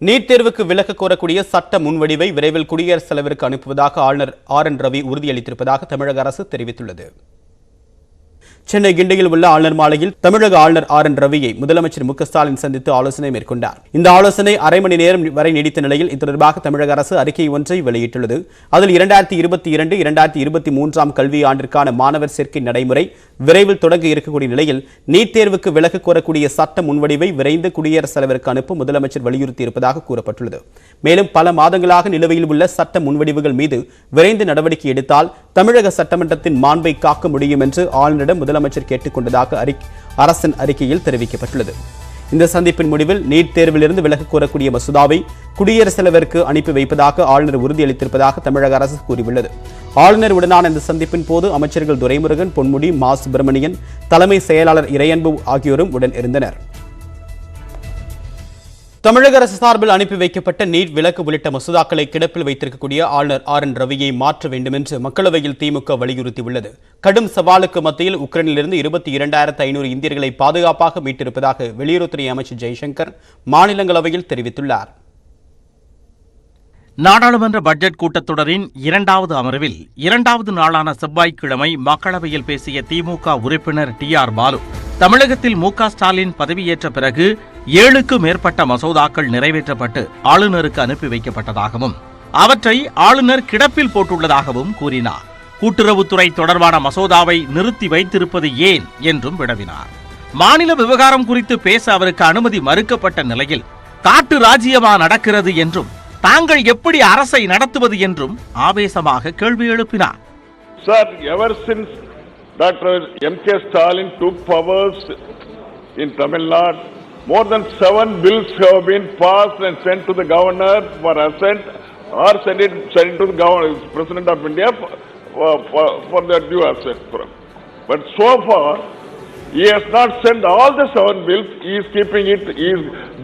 NEET தேர்வுக்கு விலக்கு கோரக்கூடிய சட்ட முன்வடிவை விரைவில் குடியரசுத் தலைவருக்கு அனுப்புவதாக ஆளுநர் RN ரவி உறுதியளித்திருப்பதாக தமிழக அரசு தெரிவித்துள்ளது. சென்னை கிண்டியில் உள்ள ஆளுநர் மாளிகையில் தமிழக ஆளுநர் RN ரவியை முதலமைச்சர் மு க ஸ்டாலின் சந்தித்து ஆலோசனை மேற்கொண்டார். இந்த ஆலோசனை அரை மணி நேரம் வரை நீடித்த நிலையில் இது தொடர்பாக தமிழக அரசு அறிக்கை ஒன்றை வெளியிட்டுள்ளது. அதில் 2022-2023 கல்வி ஆண்டிற்கான மாணவர் சேர்க்கை நடைமுறை விரைவில் தொடங்க இருக்கக்கூடிய நிலையில் நீட் தேர்வுக்கு விலக்கு கோரக்கூடிய சட்ட முன்வடிவை விரைந்து குடியரசுத் தலைவருக்கு அனுப்ப முதலமைச்சர் வலியுறுத்தி இருப்பதாக கூறப்பட்டுள்ளது. மேலும் பல மாதங்களாக நிலுவையில் உள்ள சட்ட முன்வடிவுகள் மீது விரைந்து நடவடிக்கை எடுத்தால் தமிழக சட்டமன்றத்தின் மாண்பை காக்க முடியும் என்று ஆளுநரிடம் முதலமைச்சர் கேட்டுக் கொண்டதாக அரசின் அறிக்கையில் தெரிவிக்கப்பட்டுள்ளது. இந்த சந்திப்பின் முடிவில் நீட் தேர்விலிருந்து விலக்கு கோரக்கூடிய மசோதாவை குடியரசுத் தலைவருக்கு அனுப்பி வைப்பதாக ஆளுநர் உறுதியளித்திருப்பதாக தமிழக அரசு கூறியுள்ளது. ஆளுநர் உடனான இந்த சந்திப்பின் போது அமைச்சர்கள் துரைமுருகன், பொன்முடி, மா சுப்பிரமணியன், தலைமை செயலாளர் இறையன்பு ஆகியோரும் உடன் இருந்தனர். தமிழக அரசு சார்பில் அனுப்பி வைக்கப்பட்ட நீட் விலக்கு உள்ளிட்ட மசோதாக்களை கிடப்பில் வைத்திருக்கக்கூடிய ஆளுநர் RN ரவியை மாற்ற வேண்டும் என்று மக்களவையில் திமுக வலியுறுத்தியுள்ளது. கடும் சவாலுக்கு மத்தியில் உக்ரைனிலிருந்து 22,500 இந்தியர்களை பாதுகாப்பாக மீட்டிருப்பதாக வெளியுறவுத்துறை அமைச்சர் ஜெய்சங்கர் மாநிலங்களவையில் தெரிவித்துள்ளார். நாடாளுமன்ற பட்ஜெட் கூட்டத்தொடரின் 2வது அமர்வில் 2வது நாளான செவ்வாய்க்கிழமை மக்களவையில் பேசிய திமுக உறுப்பினர் TR பாலு, தமிழகத்தில் மு க ஸ்டாலின் பதவியேற்ற பிறகு 7க்கும் மேற்பட்ட மசோதாக்கள் நிறைவேற்றப்பட்டு ஆளுநருக்கு அனுப்பி வைக்கப்பட்டதாகவும் அவற்றை ஆளுநர் கிடப்பில் போட்டுள்ளதாகவும் கூறினார். கூட்டுறவுத்துறை தொடர்பான மசோதாவை நிறுத்தி வைத்திருப்பது ஏன் என்றும் வினவினார். மாநில விவகாரம் குறித்து பேச அவருக்கு அனுமதி மறுக்கப்பட்ட நிலையில் காட்டு ராஜ்யமா நடக்கிறது என்றும் தாங்கள் எப்படி அரசை நடத்துவது என்றும் ஆவேசமாக கேள்வி எழுப்பினார். Sir, ever since Dr. M.K. Stalin took powers in Tamil Nadu, more than 7 bills have been passed and sent to the governor for assent or sent to the governor, President of India for their due assent. But so far, he has not sent all the 7 bills. He is keeping it. He is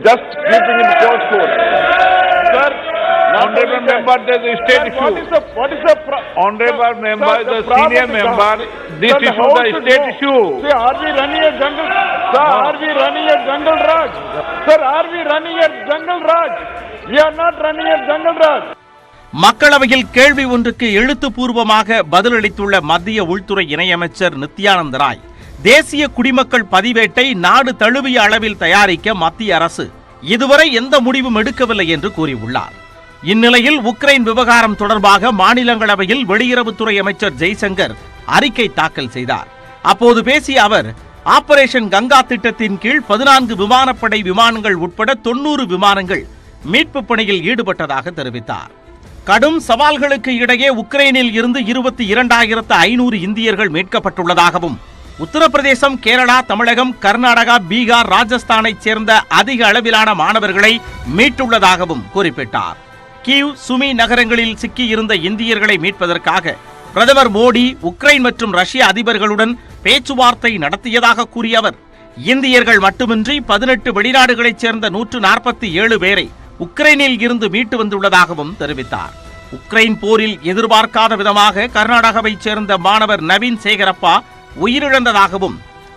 just keeping it postponed. Sir, Honorable member, there is a state issue. What is the Honorable member, the senior member, this issue, the state issue. See, are we running a jungle? Sir, are we running a jungle raj? Sir, are we running a jungle raj? We are not running a jungle raj. மக்களவையில் கேள்வி ஒன்றுக்கு எழுத்துப்பூர்வமாக பதிலளித்துள்ள மத்திய உள்துறை இணையமைச்சர் நித்யானந்த ராய், தேசிய குடிமக்கள் பதிவேட்டை நாடு தழுவிய அளவில் தயாரிக்க மத்திய அரசு இதுவரை எந்த முடிவும் எடுக்கவில்லை என்று கூறியுள்ளார். இந்நிலையில் உக்ரைன் விவகாரம் தொடர்பாக மாநிலங்களவையில் வெளியுறவுத்துறை அமைச்சர் ஜெய்சங்கர் அறிக்கை தாக்கல் செய்தார். அப்போது பேசிய அவர், ஆபரேஷன் கங்கா திட்டத்தின் கீழ் 14 விமானப்படை விமானங்கள் உட்பட 90 விமானங்கள் மீட்பு பணியில் ஈடுபட்டதாக தெரிவித்தார். கடும் சவால்களுக்கு இடையே உக்ரைனில் இருந்து 22,500 இந்தியர்கள் மீட்கப்பட்டுள்ளதாகவும் உத்தரப்பிரதேசம், கேரளா, தமிழகம், கர்நாடகா, பீகார், ராஜஸ்தானைச் சேர்ந்த அதிக அளவிலான மாணவர்களை மீட்டுள்ளதாகவும் குறிப்பிட்டார். கீவ், சுமி நகரங்களில் சிக்கியிருந்த இந்தியர்களை மீட்பதற்காக பிரதமர் மோடி உக்ரைன் மற்றும் ரஷ்ய அதிபர்களுடன் பேச்சுவார்த்தை நடத்தியதாக கூறிய அவர், இந்தியர்கள் மட்டுமின்றி 18 வெளிநாடுகளைச் சேர்ந்த 147 பேரை உக்ரைனில் இருந்து மீட்டு வந்துள்ளதாகவும் தெரிவித்தார். உக்ரைன் போரில் எதிர்பார்க்காத விதமாக கர்நாடகாவைச் சேர்ந்த மாணவர் நவீன் சேகரப்பா உயிரிழந்ததாகவும்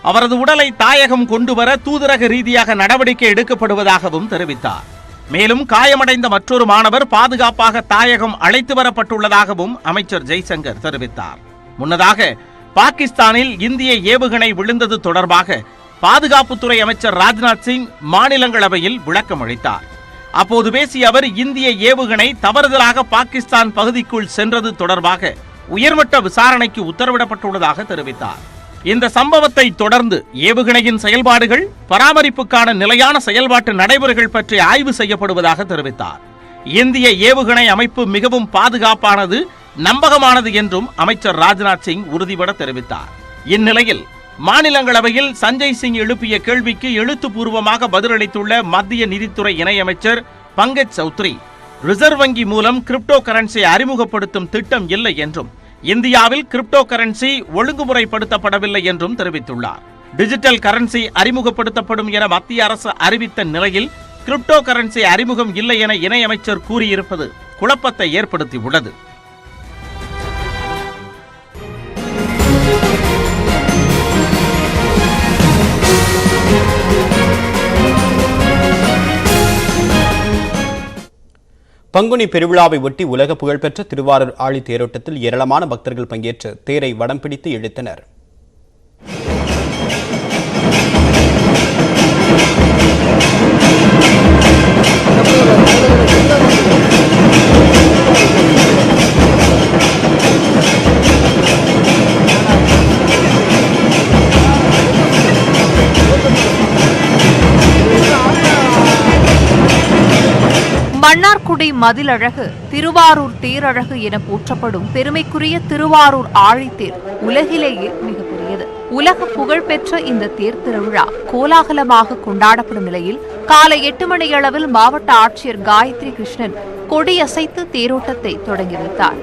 அவரது உடலை தாயகம் கொண்டுவர தூதரக ரீதியாக நடவடிக்கை எடுக்கப்படுவதாகவும் தெரிவித்தார். மேலும் காயமடைந்த மற்றொரு மாணவர் பாதுகாப்பாக தாயகம் அழைத்து வரப்பட்டுள்ளதாகவும் அமைச்சர் ஜெய்சங்கர் தெரிவித்தார். முன்னதாக பாகிஸ்தானில் இந்திய ஏவுகணை விழுந்தது தொடர்பாக பாதுகாப்புத்துறை அமைச்சர் ராஜ்நாத் சிங் மாநிலங்களவையில் விளக்கம் அளித்தார். அப்போது பேசிய அவர், இந்திய ஏவுகணை தவறுதலாக பாகிஸ்தான் பகுதிக்குள் சென்றது தொடர்பாக உயர்மட்ட விசாரணைக்கு உத்தரவிடப்பட்டுள்ளதாக தெரிவித்தார். இந்த சம்பவத்தை தொடர்ந்து ஏவுகணையின் செயல்பாடுகள், பராமரிப்புக்கான நிலையான செயல்பாட்டு நடைமுறைகள் பற்றி ஆய்வு செய்யப்படுவதாக தெரிவித்தார். இந்திய ஏவுகணை அமைப்பு மிகவும் பாதுகாப்பானது, நம்பகமானது என்றும் அமைச்சர் ராஜ்நாத் சிங் உறுதிபட தெரிவித்தார். இந்நிலையில் மாநிலங்களவையில் சஞ்சய் சிங் எழுப்பிய கேள்விக்கு எழுத்துப்பூர்வமாக பதிலளித்துள்ள மத்திய நிதித்துறை இணையமைச்சர் பங்கஜ் சௌத்ரி, ரிசர்வ் வங்கி மூலம் கிரிப்டோ கரன்சியை அறிமுகப்படுத்தும் திட்டம் இல்லை என்றும் இந்தியாவில் கிரிப்டோ கரன்சி ஒழுங்குமுறைப்படுத்தப்படவில்லை என்றும் தெரிவித்துள்ளார். டிஜிட்டல் கரன்சி அறிமுகப்படுத்தப்படும் என மத்திய அரசு அறிவித்த நிலையில் கிரிப்டோ கரன்சி அறிமுகம் இல்லை என இணையமைச்சர் கூறியிருப்பது குழப்பத்தை ஏற்படுத்தியுள்ளது. பங்குனி பெருவிழாவை ஒட்டி உலக புகழ்பெற்ற திருவாரூர் ஆழி தேரோட்டத்தில் ஏராளமான பக்தர்கள் பங்கேற்று தேரை வடம் பிடித்து இழுத்தனர். மன்னார்குடி மதிலழகு, திருவாரூர் தேரழகு என போற்றப்படும் பெருமைக்குரிய திருவாரூர் ஆழித்தேர் உலகிலேயே மிகப்பெரியது. உலக புகழ்பெற்ற இந்த தேர் திருவிழா கோலாகலமாக கொண்டாடப்படும் நிலையில் காலை 8 மணியளவில் மாவட்ட ஆட்சியர் காயத்ரி கிருஷ்ணன் கொடியசைத்து தேரோட்டத்தை தொடங்கி வைத்தார்.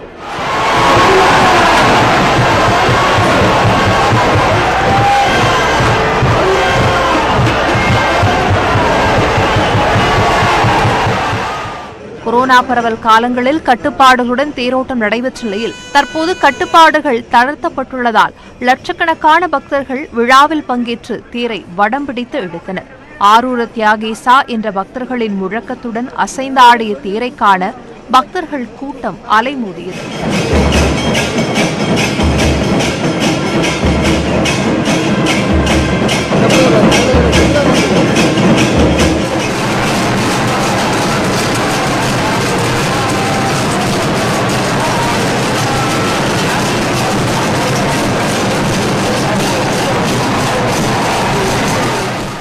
கொரோனா பரவல் காலங்களில் கட்டுப்பாடுகளுடன் தேரோட்டம் நடைபெற்ற நிலையில் தற்போது கட்டுப்பாடுகள் தளர்த்தப்பட்டுள்ளதால் லட்சக்கணக்கான பக்தர்கள் விழாவில் பங்கேற்று தேரை வடம் பிடித்து இழுத்தனர். ஆரூர தியாகேசா என்ற பக்தர்களின் முழக்கத்துடன் அசைந்தாடிய தேரை காண பக்தர்கள் கூட்டம் அலைமோதியது.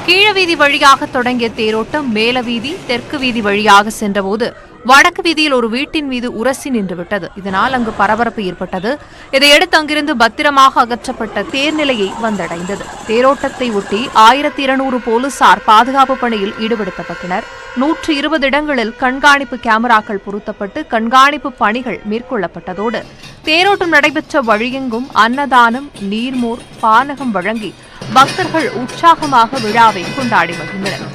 கீழவீதி வழியாக தொடங்கிய தேரோட்டம் மேலவீதி, தெற்கு வீதி வழியாக சென்றபோது வடக்கு வீதியில் ஒரு வீட்டின் மீது உரசி நின்றுவிட்டது. இதனால் அங்கு பரபரப்பு ஏற்பட்டது. இதையடுத்து அங்கிருந்து பத்திரமாக அகற்றப்பட்ட தேர்நிலையை வந்தடைந்தது. தேரோட்டத்தை ஒட்டி 1200 போலீசார் பாதுகாப்பு பணியில் ஈடுபடுத்தப்பட்டனர். 120 இடங்களில் கண்காணிப்பு கேமராக்கள் பொருத்தப்பட்டு கண்காணிப்பு பணிகள் மேற்கொள்ளப்பட்டதோடு தேரோட்டம் நடைபெற்ற வழியெங்கும் அன்னதானம், நீர்மோர், பானகம் வழங்கி பக்தர்கள் உற்சாகமாக விழாவை கொண்டாடி மகிழ்ந்தனர்.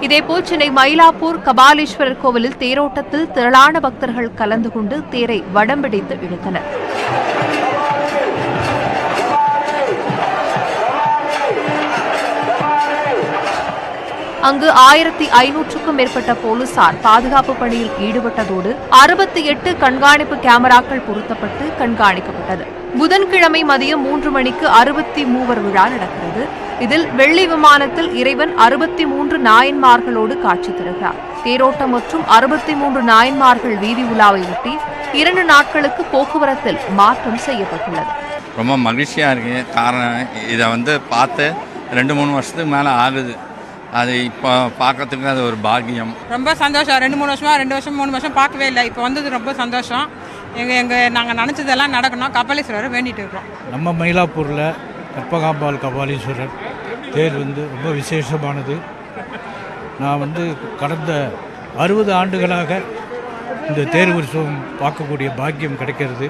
இதேபோல் சென்னை மயிலாப்பூர் கபாலீஸ்வரர் கோவிலில் தேரோட்டத்தில் திரளான பக்தர்கள் கலந்து கொண்டு தேரை வடம் பிடித்து இழுத்தனர். அங்கு 1500க்கும் மேற்பட்ட போலீசார் பாதுகாப்பு பணியில் ஈடுபட்டதோடு 68 கண்காணிப்பு கேமராக்கள் பொருத்தப்பட்டு கண்காணிக்கப்பட்டது. புதன்கிழமை மதியம் 3 மணிக்கு 63 விழா நடக்கிறது. இதில் வெள்ளி விமானத்தில் இறைவன் 63 நாயன்மார்களோடு காட்சி தருகிறார். தேரோட்டம் மற்றும் 63 நாயன்மார்கள் வீதி உலாவை ஒட்டி 2 நாட்களுக்கு போக்குவரத்தில் மாற்றம் செய்யப்பட்டுள்ளது. ரொம்ப மகிழ்ச்சியாக இருக்குது. காரணம் இதை பார்த்து 2-3 வருஷத்துக்கு மேலே ஆகுது. அது இப்போ பார்க்கறதுக்கு அது ஒரு பாக்கியம். ரொம்ப சந்தோஷம். 2-3 வருஷமாக 2 வருஷம் 3 வருஷம் பார்க்கவே இல்லை. இப்போ வந்தது ரொம்ப சந்தோஷம். நாங்கள் நினச்சதெல்லாம் நடக்கணும். கபாலீஸ்வரரை வேண்டிட்டு இருக்கோம். நம்ம மயிலாப்பூரில் கற்பகாம்பாள் கபாலீஸ்வரர் தேர் ரொம்ப விசேஷமானது. நான் கடந்த 60 ஆண்டுகளாக இந்த தேர் உற்சவம் பார்க்கக்கூடிய பாக்கியம் கிடைக்கிறது.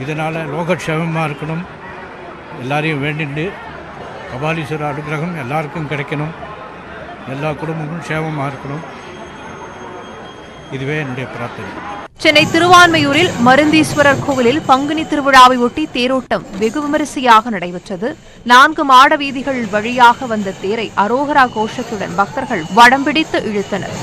இதனால் லோகக்ஷேமமாக இருக்கணும், எல்லாரையும் வேண்டிட்டு கபாலீஸ்வரர் அனுகிரகம் எல்லாருக்கும் கிடைக்கணும், எல்லா குடும்பங்களும் க்ஷேமமாக இருக்கணும். இதுவே என்னுடைய பிரார்த்தனை. சென்னை திருவான்மையூரில் மருந்தீஸ்வரர் கோவிலில் பங்குனி திருவிழாவை ஒட்டி தேரோட்டம் வெகு விமரிசையாக நடைபெற்றது. 4 மாட வீதிகள் வழியாக வந்த தேரை அரோகரா கோஷத்துடன் பக்தர்கள் வடம் பிடித்து இழுத்தனர்.